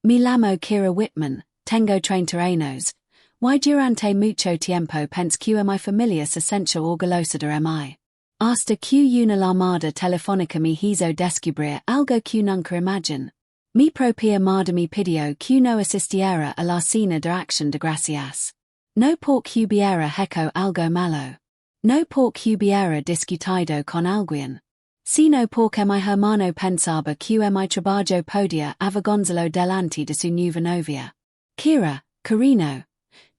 Me llamo Kira Whitman, tengo 30 años. Y durante mucho tiempo pensé que mi familia se sentía orgullosa de mí. Hasta que una llamada telefónica me hizo descubrir algo que nunca imaginé. Mi propia madre me pidió que no asistiera a la cena de Acción de Gracias. No porque hubiera hecho algo malo. No porque hubiera discutido con alguien. Sino porque mi hermano pensaba que mi trabajo podía avergonzarlo delante de su nueva novia. Kira, cariño.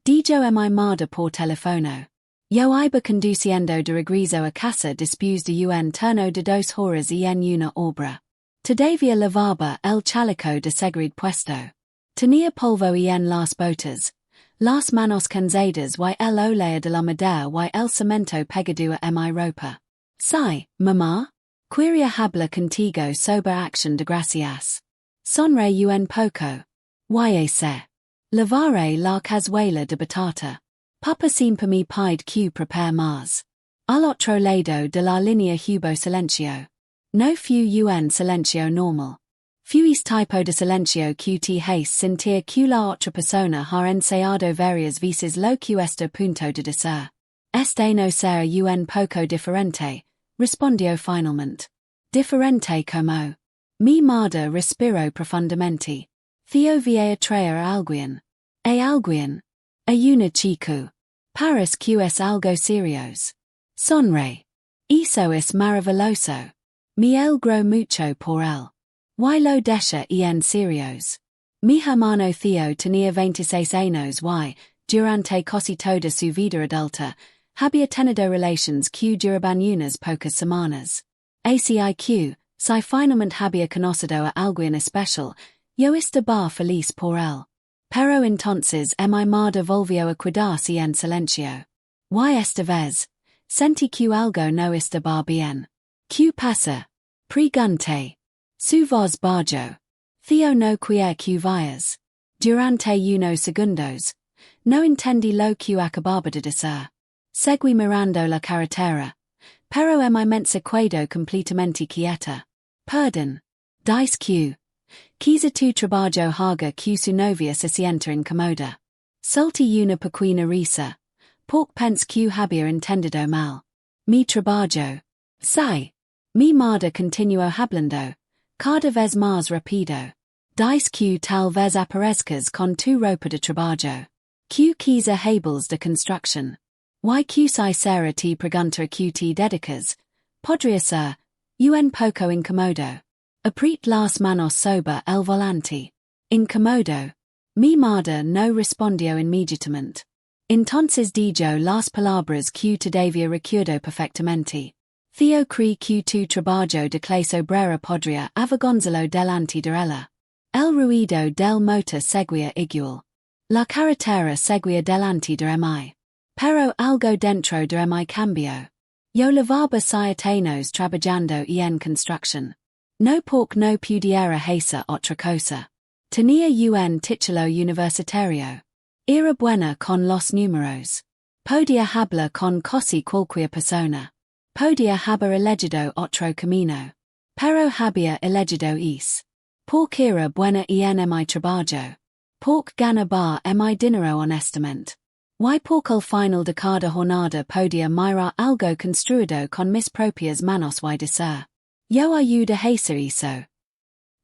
Dijo mi madre por teléfono. Yo iba conduciendo de regreso a casa después de un turno de 2 horas y en una obra. Todavía lavaba el chaleco de seguridad puesto. Tenía polvo y en las botas. Las manos cansadas y el olor de la madera y el cemento pegado a mi ropa. Sí, mamá? Quería hablar contigo sobre Acción de Gracias. Sonre un poco. Y sé. Lavaré la cazuela de batata. Papa siempre me pide que prepare más. Al otro lado de la línea hubo silencio. No fue un silencio normal. Fuis tipo de silencio que te hace sentir que la otra persona ha ensayado varias veces lo que este punto de decir. Este no será un poco diferente, respondió finalmente. Diferente como. Mi madre respiró profundamente. Theo voy a traer a alguien. A alguien. A una chico. Paris que es algo serios. Sonre. Eso es maravilloso. Me alegro mucho por él. Y lo deja en serios. Mi hermano Theo tenía 26 años y, durante casi toda su vida adulta, había tenido relations que duraban unas pocas semanas. ACIQ, si finalmente había conocido a alguien especial, yo estaba feliz por él. Pero entonces mi madre volvió a quedarse en silencio. Y esta vez, sentí que algo no estaba bien. ¿Qué pasa? Pregunté. Su voz bajó. Theo no quiere que vayas. Durante unos segundos. No entendí lo que acababa de decir. Seguí mirando la carretera. Pero mi mente se quedó completamente quieta. Perdón. Dice que. Quizá tu trabajo haga que su novia se sienta incómoda. Solté una pequeña risa. Porque pensé que había entendido mal. Mi trabajo. Sí. Mi madre continuó hablando. Cada vez más rápido. Dice que tal vez aparezcas con tu ropa de trabajo. Que quizá hables de construcción. Y que si será te pregunta que te dedicas. Podría ser. Un poco incómodo. Apriet las manos sobre el volante. Incómodo. Mi madre no respondió inmediatamente. Entonces dijo las palabras que todavía recuerdo perfectamente. Theo cree que tu trabajo de clase obrera podría avergonzarlo delante de ella. El ruido del motor seguía igual. La carretera seguía delante de mí. Pero algo dentro de mí cambió. Yo lavaba 7 años trabajando en construcción. No porque no pudiera hacer otra cosa. Tenía un título universitario. Era buena con los números. Podía hablar con casi cualquier persona. Podía haber elegido otro camino. Pero había elegido eso. Porque era buena en mi trabajo. Porque ganaba mi dinero honestamente. Y porque al final de cada jornada podía mirar algo construido con mis propias manos y decir. Yo ayudo a hacer eso.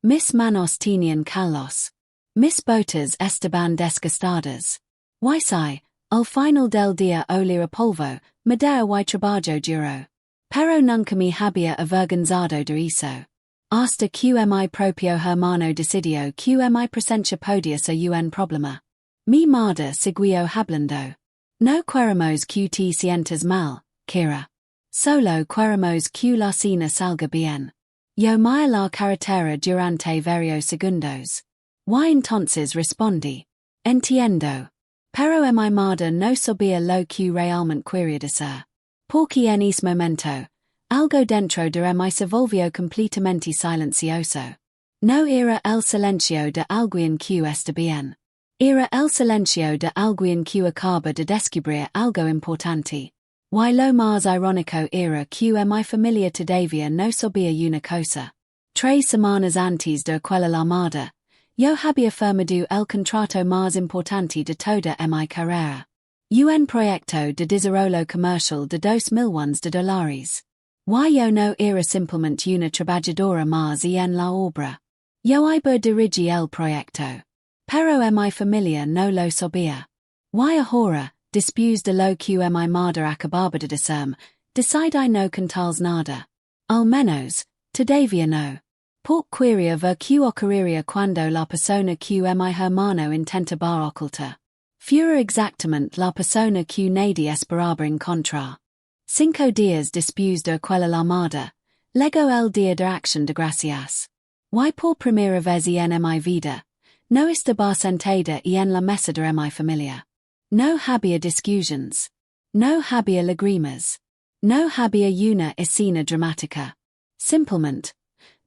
Mis manos tenían calos. Mis botas estaban desgastadas. Y si, al final del día olía polvo, madera y trabajo duro. Pero nunca me había avergonzado de eso. Hasta que mi propio hermano decidió que mi presencia podía ser un problema. Mi madre siguió hablando. No queremos que te sientas mal, Kira. Solo queremos que la cena salga bien. Yo miré la carretera durante varios segundos. Y entonces respondí. Entiendo. Pero mi madre no sabía lo que realmente quería decir. Porque en ese momento, algo dentro de mí se volvió completamente silencioso. No era el silencio de alguien que está bien. Era el silencio de alguien que acaba de descubrir algo importante. Y lo más irónico era que mi familia todavía no sabía una cosa. 3 semanas antes de aquella llamada, Yo había firmado el contrato más importante de toda mi carrera. Un proyecto de desarrollo comercial de $2 millones. Yo no era simplemente una trabajadora más en la obra. Yo iba dirigir el proyecto. Pero mi familia no lo sabía. Y ahora, después de lo que mi madre acababa de decirme, decidí no contarles nada. Al menos, todavía no. Porque ver que ocurriría cuando la persona que mi hermano intentaba ocultar. Fuera exactamente la persona que nadie esperaba encontrar. 5 días después de aquella llamada, llegó el día de Acción de Gracias. Y por primera vez en mi vida, no estaba sentada en la mesa de mi familia. No había discusiones. No había lágrimas. No había una escena dramática. Simplemente,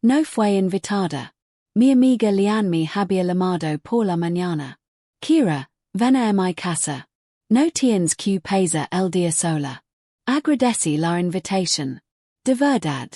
no fue invitada. Mi amiga Lian me había llamado por la mañana. Kira, ven a mi casa. No tienes que pasar el día sola. Agradeci la invitación. De verdad.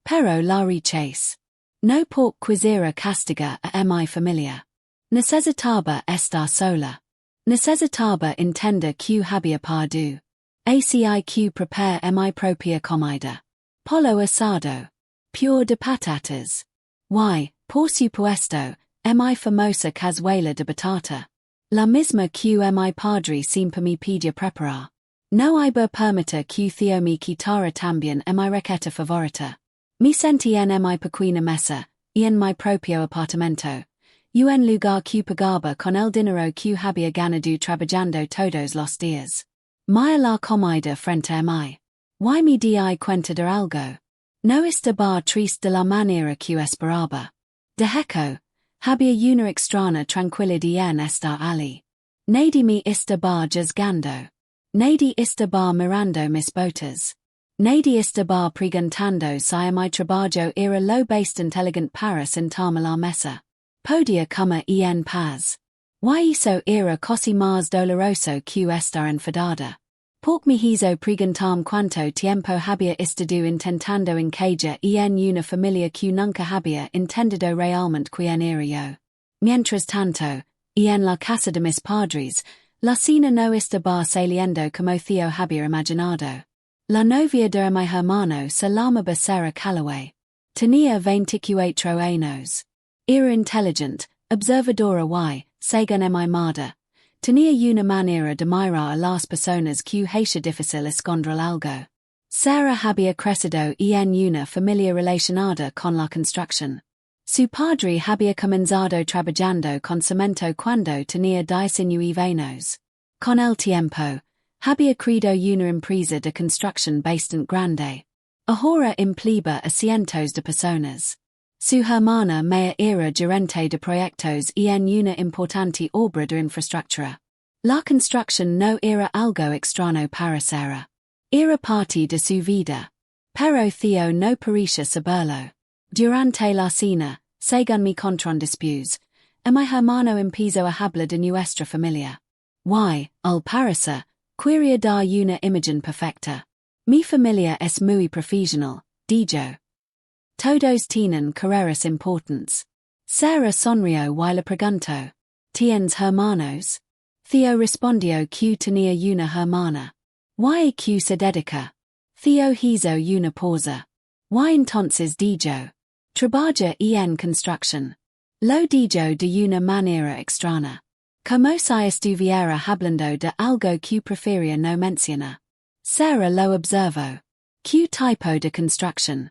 Pero la rechace. No por quisiera castigar a mi familia. Necesitaba estar sola. Necesitaba entender que había perdido. Aci que prepare mi propia comida. Pollo asado. Pure de patatas. Y, por supuesto, mi famosa cazuela de batata. La misma que mi padre siempre me pedía preparar. No iba permitir que Theo me quitara también mi receta favorita. Me sentí en mi pequeña mesa, y en mi propio apartamento. En lugar que pagaba con el dinero que había ganado trabajando todos los días. Maya la comida frente a mí. Y me di cuenta de algo. No estaba triste de la manera que esperaba. De hecho, había una extraña tranquilidad en estar allí. Nadie me estaba juzgando. Nadie estaba mirando mis botas. Nadie estaba preguntando si mi trabajo era lo bastante elegante para sentarme la mesa. Podía comer en paz. Y eso era casi más doloroso que estar enfadada. Porque me hizo preguntarme cuánto tiempo había estado intentando encajar en una familia que nunca había entendido realmente quién era yo. Mientras tanto, en la casa de mis padres, la cena no estaba saliendo como Theo había imaginado. La novia de mi hermano se llamaba Sarah Calloway. Tenía 24 años. Era inteligente, observadora y, según mi madre, tenía una manera de mirar a las personas que hace difícil esconder algo. Sarah había crecido en una familia relacionada con la construcción. Su padre había comenzado trabajando con cemento cuando tenía 19 años. Con el tiempo, había creado una empresa de construcción bastante grande. Ahora empleaba a cientos de personas. Su hermana Maya era gerente de proyectos en una importante obra de infraestructura. La construcción no era algo extraño para Sarah. Era parte de su vida. Pero Theo no parecía saberlo. Durante la cena, según me contaron después, mi hermano empezó a hablar de nuestra familia. Y, al parecer, quería dar una imagen perfecta. Mi familia es muy profesional, dijo. Todos tienen carreras importantes. Sarah sonrió y le preguntó. ¿Tienes hermanos? Theo respondió que tenía una hermana. ¿Y que se dedica? Theo hizo una pausa. Y entonces dijo. Trabaja en construcción. Lo dijo de una manera extraña. Como si estuviera hablando de algo que prefería no mencionar. Sarah lo observó. ¿Qué tipo de construcción?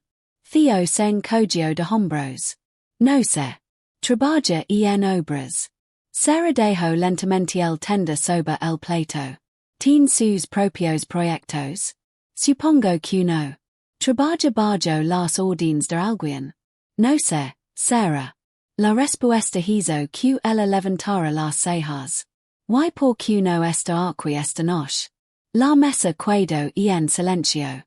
Theo se encogió de hombros. No sé. Trabaja en obras. Sarah dejó lentamente el tender sobre el plato. ¿Tiene sus propios proyectos? Supongo que no. Trabaja bajo las órdenes de alguien. No sé, Sarah. La respuesta hizo que ella levantara las cejas. ¿Y por qué no está aquí esta noche? La mesa quedó en silencio.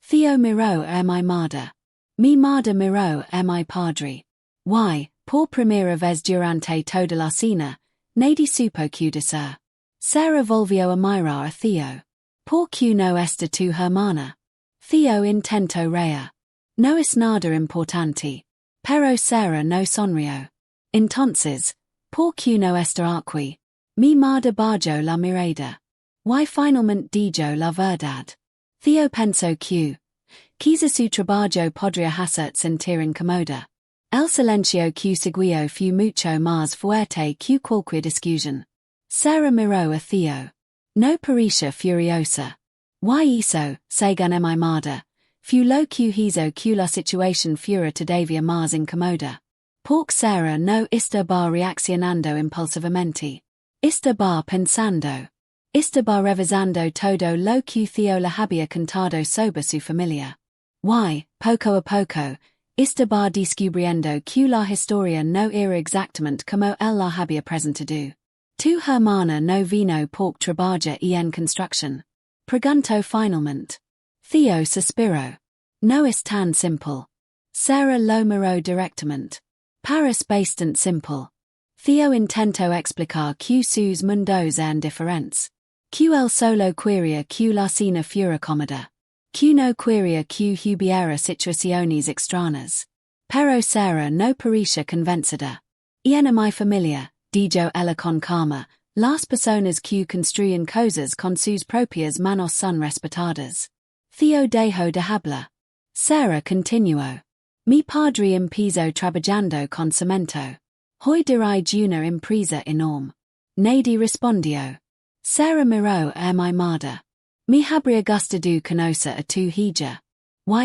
Theo miró a mi madre. Mi madre miró a mi padre. Y, por primera vez durante toda la cena, nadie supo qué decir. Sarah volvió a mirar a Theo. ¿Por qué no está tu hermana? Theo intentó reír. No es nada importante. Pero Sarah no sonrió. Entonces, Por que no esta aquí? Mi madre bajo la mirada. Y finalmente dijo la verdad. Theo pensó que, quizá su trabajo podría hacer sentir incomoda. El silencio que seguió fue mucho más fuerte que cualquier discusión. Sarah miró a Theo. No parecía furiosa. Y eso, según mi madre, fue lo que hizo que la situación fuera todavía más incómoda. Porque Sarah no estaba reaccionando impulsivamente. Estaba pensando. Estaba revisando todo lo que Theo le había contado sobre su familia. Y, poco a poco, estaba descubriendo que la historia no era exactamente como él la había presentado. Tu hermana no vino porque trabaja en construcción. Preguntó finalmente. Theo suspiró. No es tan simple. Sarah lo miró directamente. Paris bastante simple. Theo intentó explicar que sus mundos eran diferentes. Que él solo quería que la cena fuera cómoda. Que no quería que hubiera situaciones extrañas. Pero Sarah no parecía convencida. En mi familia, dijo ella con calma, las personas que construyen cosas con sus propias manos son respetadas. Theo dejó de hablar. Sarah continuó. Mi padre empezó trabajando con cemento. Hoy dirige una empresa enorme. Nadie respondió. Sarah miró a mi madre. Me habría gustado conocer a tu hija.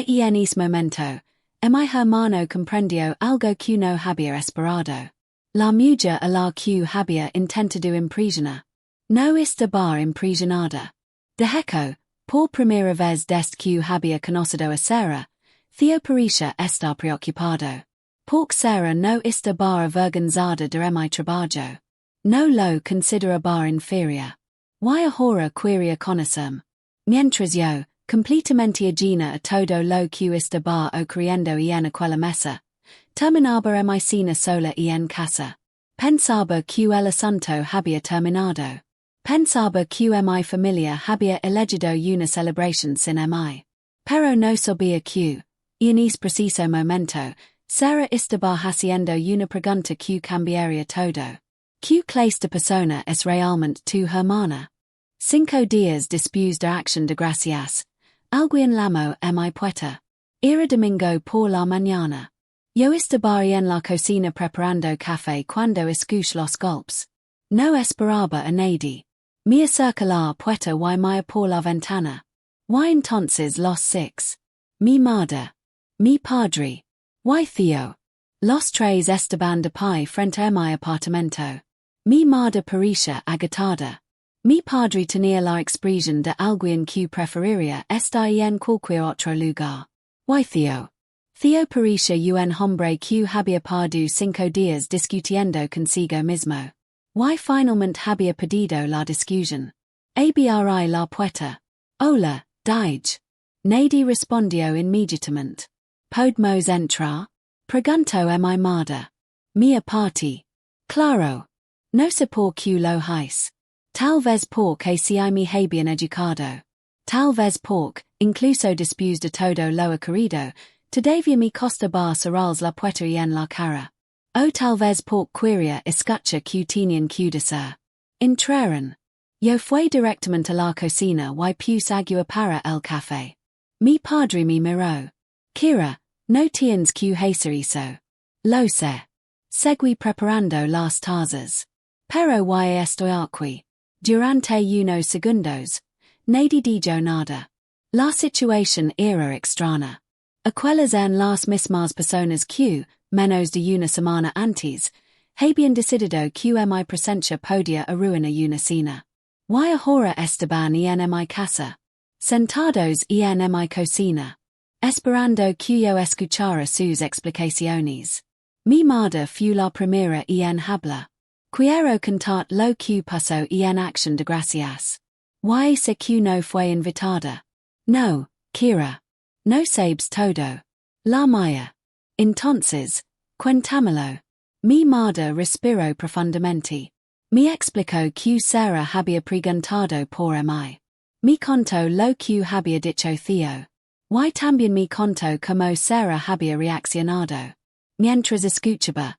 Y en ese momento, mi hermano comprendió algo que no había esperado. La mujer a la que había intentado impresionar. No estaba impresionada. De hecho, por primera vez desde que había conocido a Sarah, Theo parecía estar preocupado. Porque Sarah no estaba avergonzada de mi trabajo. No lo consideraba inferior. Y ahora quería conocerme. Mientras yo, completamente ajena a todo lo que estaba ocurriendo en aquella mesa, terminaba mi cena sola en casa. Pensaba que el asunto había terminado. Pensaba que mi familia había elegido una celebración sin mí. Pero no sabía que, en ese preciso momento, Sarah estaba haciendo una pregunta que cambiaría todo. ¿Qué clase de persona es realmente tu hermana? 5 días después de Acción de Gracias. Alguien llamó a mi puerta. Era domingo por la mañana. Yo estaba en la cocina preparando café cuando escuché los golpes. No esperaba a nadie. Me acerqué la puerta y me por la ventana. Y entonces los 6. Mi madre. Mi padre. Y Theo. Los 3 estaban de pie frente a mi apartamento. Mi madre parecía agitada. Mi padre tenía la expresión de alguien que preferiría estar en cualquier otro lugar. Y Theo. Theo parecía un hombre que había pasado 5 días discutiendo consigo mismo. Y finalmente había pedido la discusión. Abrí la puerta. Hola, dije. Nadie respondió inmediatamente. ¿Podemos entrar? Preguntó a mi madre. Mi parte. Claro. No sé por qué lo hice. Tal vez porque si me habían educado. Tal vez porque, incluso después de todo lo ocurrido, todavía me costaba cerrar la puerta en la cara. O tal vez porque quería escuchar que tenían que decir. Entraron. Yo fui directamente a la cocina y puse agua para el café. Mi padre me miró. Kira, no tienes que hacer eso. Lo sé. Seguí preparando las tazas. Pero y estoy aquí. Durante unos segundos. Nadie dijo nada. La situación era extraña. Aquellas eran las mismas personas que, menos de una semana antes, habían decidido que mi presencia podía arruinar una cena. Y ahora estaban en mi casa. Sentados en mi cocina. Esperando que yo escuchara sus explicaciones. Mi madre fue la primera en hablar. Quiero contar lo que pasó en Acción de Gracias. Y sé que no fue invitada. No, Kira. No sabes todo. La mía. Entonces, cuéntamelo. Mi madre respiró profundamente. Me explicó que Sarah había preguntado por mí. Me contó lo que había dicho Theo. Y también me contó cómo Sarah había reaccionado. Mientras escuchaba,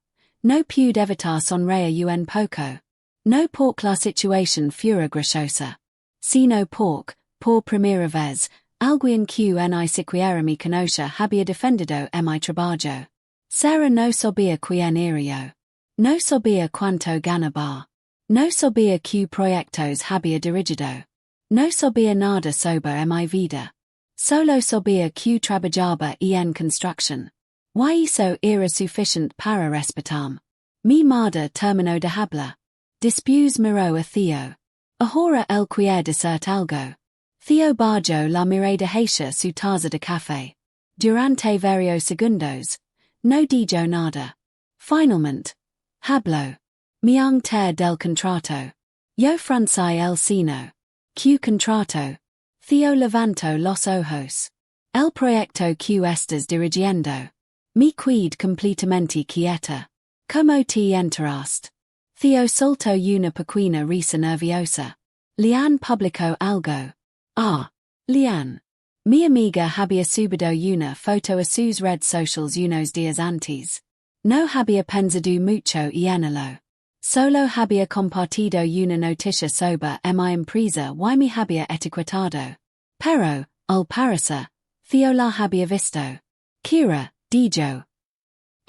No pude evitar sonreír un poco. No por la situación fura graciosa. Sino por primera vez, alguien que ni siquiera me conoce había defendido mi trabajo. Sarah no sabía quién era yo. No sabía cuánto ganaba. No sabía qué proyectos había dirigido. No sabía nada sobre mi vida. Solo sabía que trabajaba en construcción. Y eso era suficiente para respetarme. Mi madre terminó de hablar. Después miró a Theo. Ahora él quiere decir algo. Theo bajó la mirada hacia su taza de café. Durante varios segundos. No dijo nada. Finalmente. Habló. Mi ter del contrato. Yo franci el seno. Q contrato. Theo levantó los ojos. El proyecto que estás dirigiendo. Mi quid completamente quieta. Como te enteraste? Theo soltó una pequeña risa nerviosa. Lian publicó algo. Ah. Lian. Mi amiga había subido una foto a sus redes sociales unos días antes. No había pensado mucho en ello. Solo había compartido una noticia sobre mi empresa y me había etiquetado. Pero, al parecer, Theo la había visto. Kira, dijo.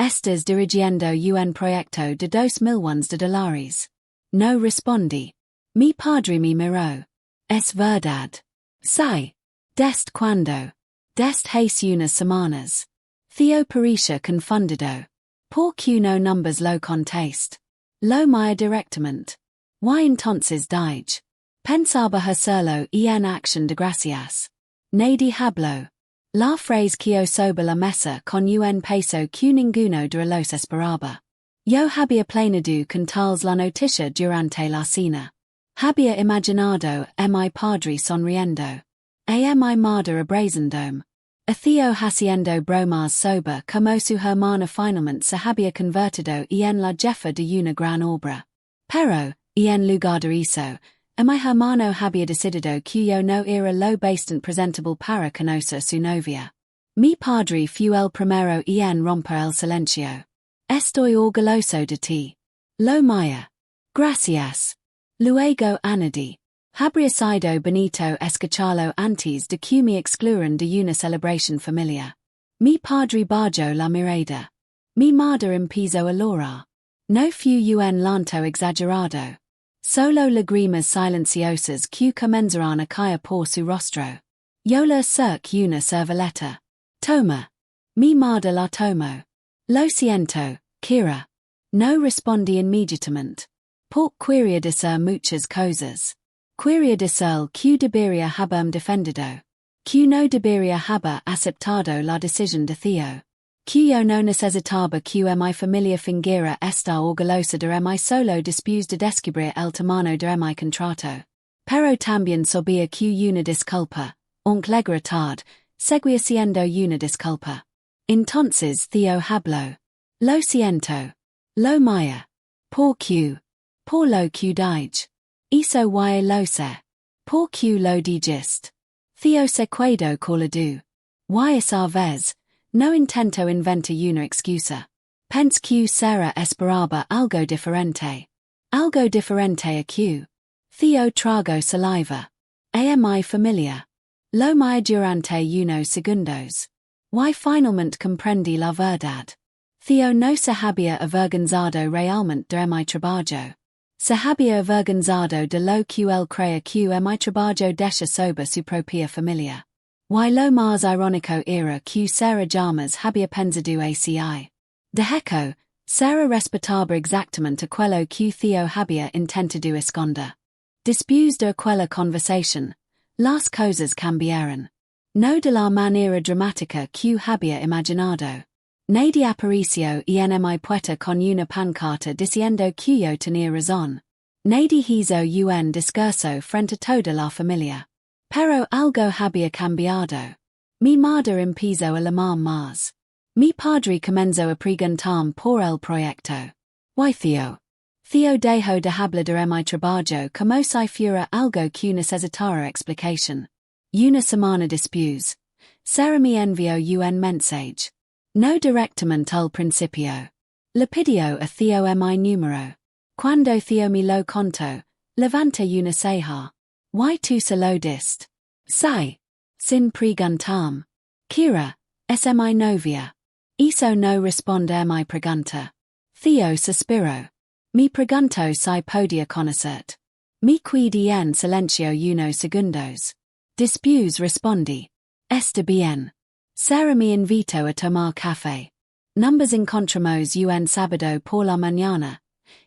Estás dirigiendo un proyecto de $2 millones. No respondí. Mi padre me miró. Es verdad. Sí. Desde cuando. Desde hace unas semanas. Theo parecía confundido. ¿Por qué no numbers lo conteste? Lo mira directamente. Y entonces dije. Pensaba hacerlo en Acción de Gracias. Nadie habló. La frase que sobre la mesa con un peso que ninguno de los esperaba. Yo había planeado contarles la noticia durante la cena. Había imaginado a mi padre sonriendo. A mi madre abrazándome. A Theo haciendo bromas sobre como su hermana finalmente se había convertido en la jefa de una gran obra. Pero, en lugar de eso, mi hermano había decidido que yo no era lo bastante presentable para conocer su novia. Mi padre fue el primero en romper el silencio. Estoy orgulloso de ti. Lo mía. Gracias. Luego añadí. Habría sido bonito escucharlo antes de que me excluyeran de una celebración familiar. Mi padre bajó la mirada. Mi madre empezó a llorar. No fue un llanto exagerado. Solo lágrimas silenciosas que comenzaron a caer por su rostro. Yo le acerqué una servilleta. Toma. Mi madre la tomó. Lo siento, Kira. No respondí inmediatamente. Por quería decir muchas cosas. Quería decir que debería haberme defendido. Que no debería haber aceptado la decisión de Theo. Que yo no necesitaba que mi familia fingiera estar orgullosa de mi solo después de descubrir el tamaño de mi contrato. Pero también sabía que una disculpa, aunque legrotard, seguía siendo una disculpa. Entonces Theo habló. Lo siento. Lo mía. Por que. Por lo que dije. Eso y lo sé. Por que lo dijiste. Theo se quedó colado. Y esa vez, no intento inventar una excusa. Pense que Sarah esperaba algo diferente. Algo diferente a que. Theo tragó saliva. A mi familia. Lo mía durante unos segundos. Y finalmente comprendí la verdad. Theo no se había avergonzado realmente de mi trabajo. Se había avergonzado de lo que él creía que mi trabajo deja sobre su propia familia. Y lo más irónico era que Sarah jamás había pensado así. De hecho, Sarah respetaba exactamente aquello que Theo había intentado esconder. Después de aquella conversación, las cosas cambiaron. No de la manera dramática que había imaginado. Nadie apareció en mi puerta con una pancarta diciendo que yo tenía razón. Nadie hizo un discurso frente a toda la familia. Pero algo había cambiado. Mi madre empezó a llamar más. Mi padre comenzó a preguntarme por el proyecto. ¿Y Theo? Theo dejó de hablar de mi trabajo como si fuera algo que necesitara explicación. Una semana después, Sarah me envió un mensaje. No directamente al principio. Lapidio a theo mi numero. Quando theo mi lo conto, levanta una ceja. Y tu se lo dist. Sai. Sin preguntam. Kira, mi novia. Eso no responde mi pregunta. Theo suspiro. Mi pregunto si podia conocert. Mi quid en silencio unos segundos. Después respondi. Está bien. Será me invito a tomar café. Numbers encontramos un sábado por la mañana.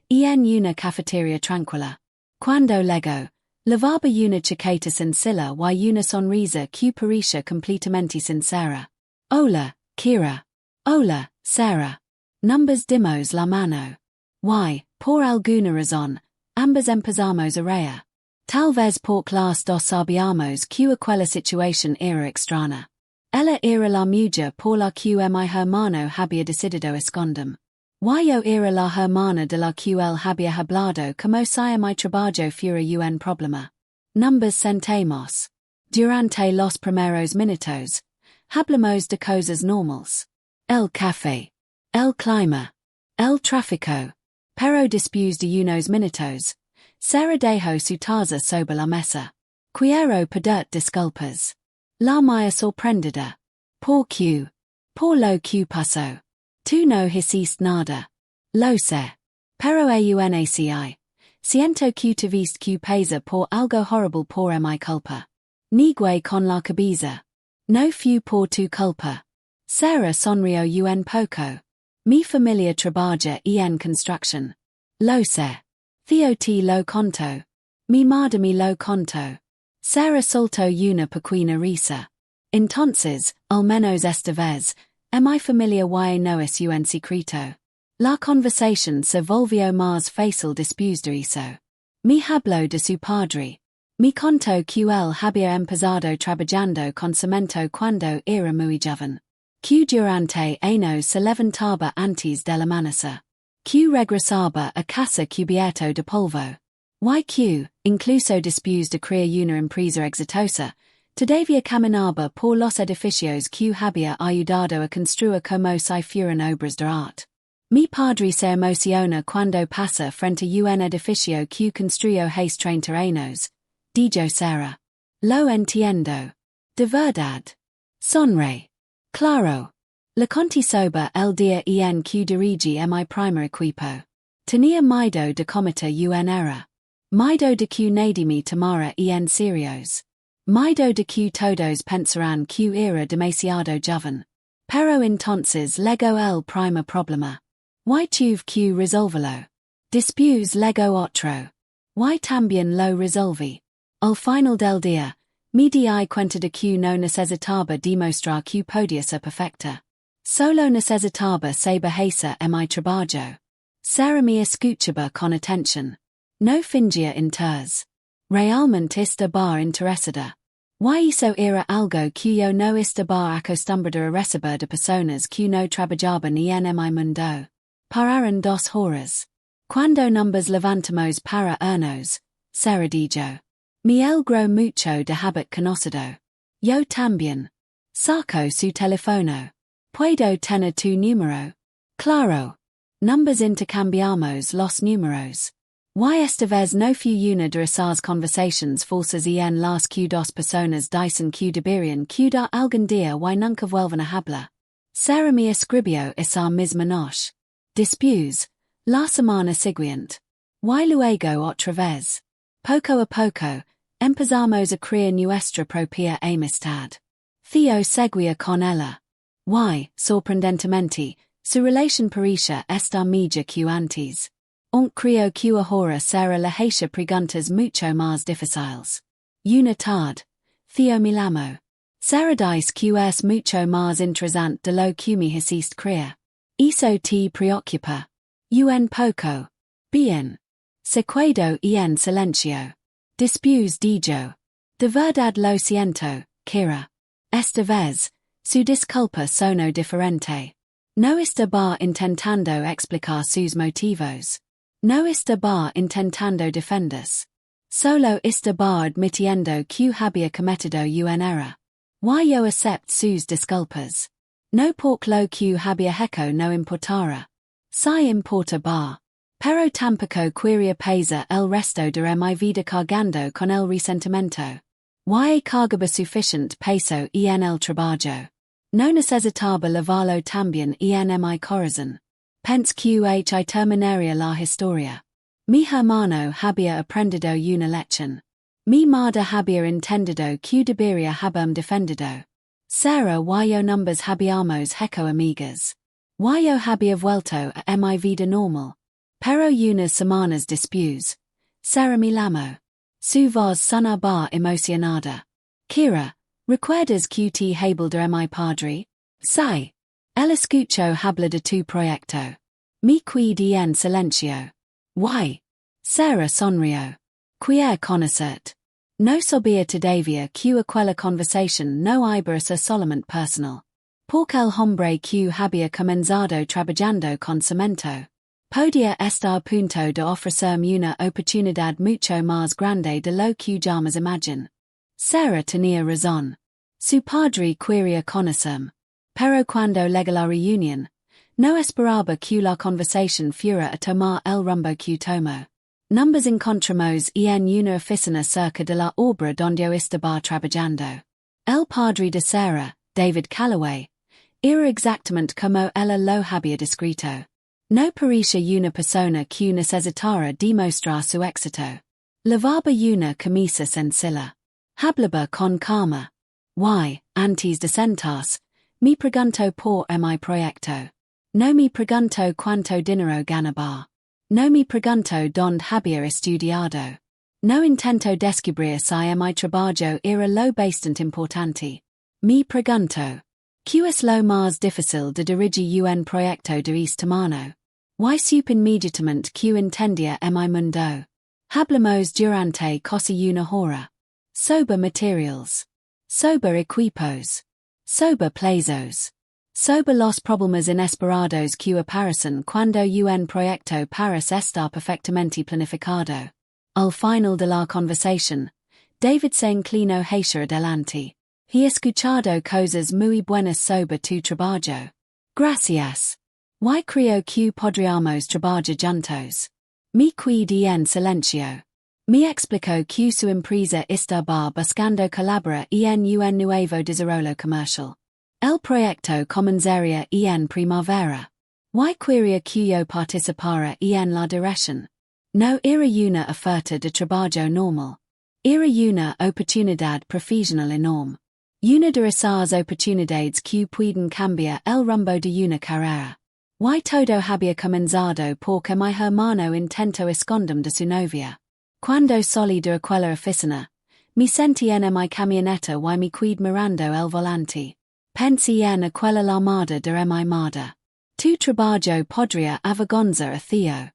En una cafeteria tranquila. Cuando lego, lavaba una chaqueta sencilla y una sonrisa que parecía completamente sincera. Hola, Kira. Hola, Sarah. Numbers dimos la mano. Y, por alguna razón, ambas empezamos a reír. Tal vez por las dos sabíamos que aquella situación era extraña. Ella era la mujer por la que mi hermano había decidido escondem. Yo era la hermana de la que él había hablado como si mi trabajo fuera un problema. Numbers sentemos. Durante los primeros minutos, hablamos de cosas normales. El café. El clima. El tráfico. Pero después de unos minutos, Sarah dejó su taza sobre la mesa. Quiero pedir disculpas. La mía sorprendida. ¿Por qué? Por lo que pasó. Tú no hiciste nada. Lo sé. Pero aunci. Siento que tuviste que pasar por algo horrible por mi culpa. Nigue con la cabeza. No fue por tu culpa. Sarah sonrió un poco. Mi familia trabaja en construcción. Lo sé. Theo te lo conto. Mi madre me lo contó. Sarah soltó una pequeña risa. Entonces, al menos esta vez, mi familia y no es un secreto. La conversación se volvió más fácil después de eso. Me habló de su padre. Me contó que él había empezado trabajando con cemento cuando era muy joven. Que durante años se levantaba antes del amanecer. Que regresaba a casa cubierto de polvo. Y que, incluso después de crear una empresa exitosa, todavía caminaba por los edificios que había ayudado a construir como si fueran obras de arte. Mi padre se emociona cuando pasa frente a un edificio que construyó hace 30 años. Dijo Sarah. Lo entiendo. De verdad. Sonre. Claro. Le conté sobre el día en que dirigí mi primer equipo. Tenía miedo de cometer un error. Miedo de que nadie me tomara en serios. Miedo de que todos pensaran que era demasiado joven. Pero entonces llegó el primer problema. Y tuve que resolverlo. Después llegó otro. Y también lo resolví. Al final del día, me di cuenta de que no necesitaba demostrar que podía ser perfecta. Solo necesitaba saber hacer mi trabajo. Sarah me escuchaba con atención. No fingía interés. Realmente estaba interesada. Y eso era algo que yo no estaba acostumbrada a recibir de personas que no trabajaban en mi mundo. Pararon 2 horas. Cuando nos levantamos para irnos, Sarah dijo. Me alegró mucho de haber conocido. Yo también. Saco su teléfono. ¿Puedo tener tu número? Claro. Numbers intercambiamos los números. Y esta vez no fue una de esas conversaciones falsas en las que dos personas dicen que deberían dar algún día y nunca vuelven a hablar. Sarah me escribió esa misma noche. Después, la semana siguiente. Y luego otra vez. Poco a poco, empezamos a crear nuestra propia amistad. Theo seguía con ella. Y, sorprendentemente, su relación parecía estar mejor que antes. Creo que ahora Sarah le hace preguntas mucho más difíciles. Una tarde, Theo me llamó. Sarah dice que es mucho más interesante de lo que me hiciste creer. Eso te preocupa. Un poco. Bien. Se quedó en silencio. Después dijo. De verdad lo siento, Kira. Esta vez, su disculpa sonó diferente. No estaba intentando explicar sus motivos. No estaba intentando defenderse. Solo estaba admitiendo que había cometido un error. Y yo acepto sus disculpas. No porque lo que había hecho no importara. Si importa bar. Pero tampoco quería pesa el resto de mi vida cargando con el resentimiento. Y cargaba suficiente peso en el trabajo. No necesitaba lavarlo también en mi corazón. Pense que y terminaría la historia. Mi hermano había aprendido una lección. Mi madre había entendido que debería haberme defendido. Sarah y yo numbers habíamos hecho amigas. Y yo había vuelto a mi vida normal. Pero unas semanas después, Sarah me llamó. Su voz sonaba emocionada. Kira, ¿recuerdas que te hablé de mi padre? Sí. Él escuchó hablar de tu proyecto. Me quedé en silencio. Y Sarah sonrió. Quería conocerte. No sabía todavía que aquella conversación no iba a ser solamente personal. Porque el hombre que había comenzado trabajando con cemento podía estar a punto de ofrecerme una oportunidad mucho más grande de lo que jamás imaginé. Sarah tenía razón. Su padre quería conocerme. Pero cuando llegó la reunión, no esperaba que la conversación fuera a tomar el rumbo que tomó. Numbers encontramos en una oficina cerca de la obra donde yo estaba trabajando. El padre de Sarah, David Calloway, era exactamente como ella lo había descrito. No parecía una persona que necesitara demostrar su éxito. Lavaba una camisa sencilla. Hablaba con calma. Y, antes de sentarse, me preguntó por mi proyecto. No me preguntó cuánto dinero ganaba. No me preguntó dónde había estudiado. No intentó descubrir si mi trabajo era lo bastante importante. Me preguntó. ¿Qué es lo más difícil de dirigir un proyecto de este tamaño? Y supe inmediatamente que entendía mi mundo. Hablamos durante casi una hora. Sobre materials. Sobre equipos. Sobre plazos. Sobre los problemas inesperados que aparecen cuando un proyecto parece estar perfectamente planificado. Al final de la conversación, David se inclinó hacia adelante. He escuchado cosas muy buenas sobre tu trabajo. Gracias. Y creo que podríamos trabajar juntos. Me quedé en silencio. Me explicó que su empresa estaba buscando colaborar en un nuevo desarrollo comercial. El proyecto comenzaría en primavera. Y quería que yo participara en la dirección. No era una oferta de trabajo normal. Era una oportunidad profesional enorme. Una de esas oportunidades que pueden cambiar el rumbo de una carrera. Y todo había comenzado porque mi hermano intentó esconderme de su novia. Cuando salí de aquella oficina, me sentí en mi camioneta y me quedé mirando el volante. Pensé en aquella llamada de mi madre. Tu trabajo podría avergonzar a Theo.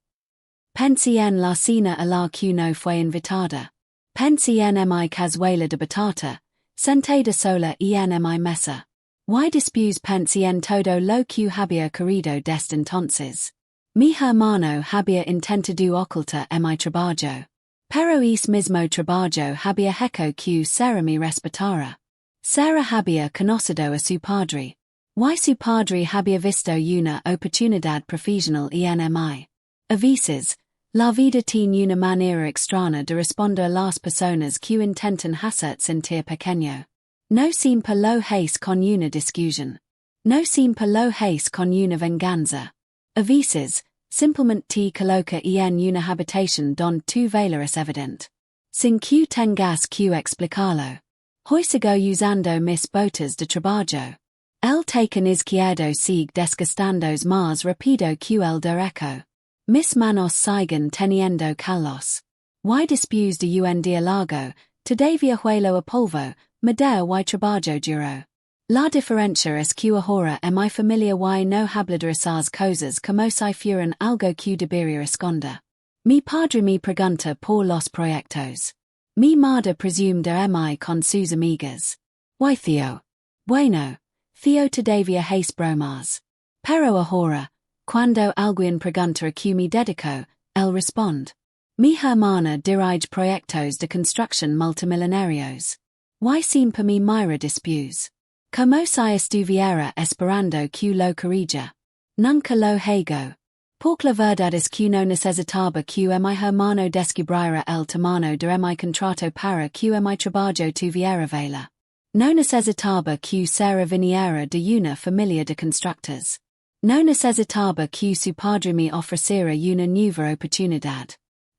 Pensé en la cena a la que no fue invitada. Pensé en mi cazuela de batata, sentada sola en mi mesa. Y después pensé en todo lo que había querido desde entonces. Mi hermano había intentado ocultar mi trabajo. Pero ese mismo trabajo había hecho que Sarah me respetara. Sarah había conocido a su padre. Y su padre había visto una oportunidad profesional en mí. A veces, la vida tiene una manera extraña de responder a las personas que intentan hacer sentir pequeño. No siempre lo hace con una discusión. No siempre lo hace con una venganza. A veces, simplemente te coloca en una habitación donde tu valor es evidente. Sin que tengas que explicarlo. Hoy sigo usando mis botas de trabajo. El taken izquierdo sigue desgastándose más rápido que el derecho. Mis manos siguen teniendo callos. Y después de un día largo, todavía huelo a polvo, madera y trabajo duro. La diferencia es que ahora mi familia y no habla de esas cosas como si fueran algo que debería esconder. Mi padre me pregunta por los proyectos. Mi madre presume de mí con sus amigas. Y Theo. Bueno, Theo todavía hace bromas. Pero ahora, cuando alguien pregunta a que me dedico, él responde. Mi hermana dirige proyectos de construcción multimillonarios. Y siempre me mira después. Como si estuviera esperando que lo corrija. Nunca lo hago. Porque la verdad es que no necesitaba que mi hermano descubriera el tamaño de mi contrato para que mi trabajo tuviera vela. No necesitaba que Sarah viniera de una familia de constructores. No necesitaba que su padre me ofreciera una nueva oportunidad.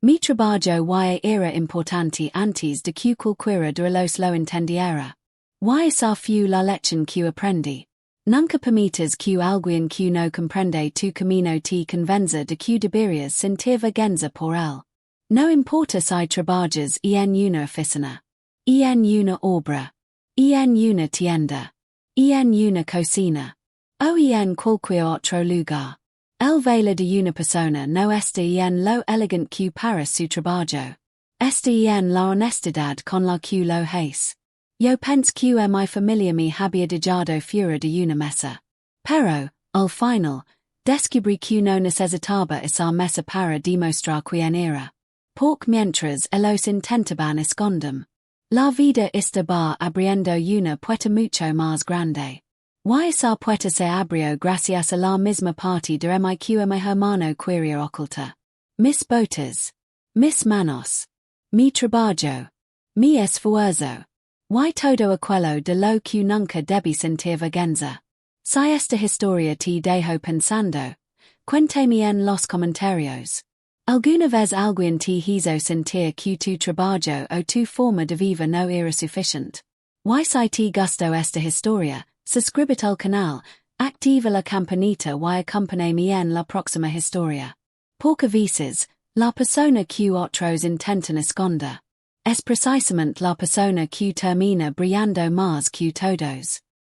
Mi trabajo ya era importante antes de que cualquiera de los lo entendiera. Ya esa fue la lección que aprendí. Nunca permitas que alguien que no comprende tu camino te convenza de que deberías sentir vergüenza por él. No importa si trabajas en una oficina, en una obra, en una tienda, en una cocina, o en cualquier otro lugar. El vela de una persona no está en lo elegant que para su trabajo. Está en la honestidad con la que lo hace. Yo pense que mi familia me había dejado fuera de una mesa. Pero, al final, descubrí que no necesitaba esa mesa para demostrar quién era. Porque mientras ellos intentaban escondem. La vida estaba abriendo una puerta mucho más grande. Y esa puerta se abrió gracias a la misma parte de mi que mi hermano quería oculta. Mis botas. Mis manos. Mi trabajo. Mi esfuerzo. Y todo aquello de lo que nunca debí sentir vergüenza. Si esta historia te dejó pensando, cuéntame en los comentarios. ¿Alguna vez alguien te hizo sentir que tu trabajo o tu forma de vida no era suficiente? Y si te gustó esta historia, suscríbete al canal, activa la campanita y acompáñame en la próxima historia. Porque veces, la persona que otros intentan esconder. Es precisamente la persona que termina brillando más que todos.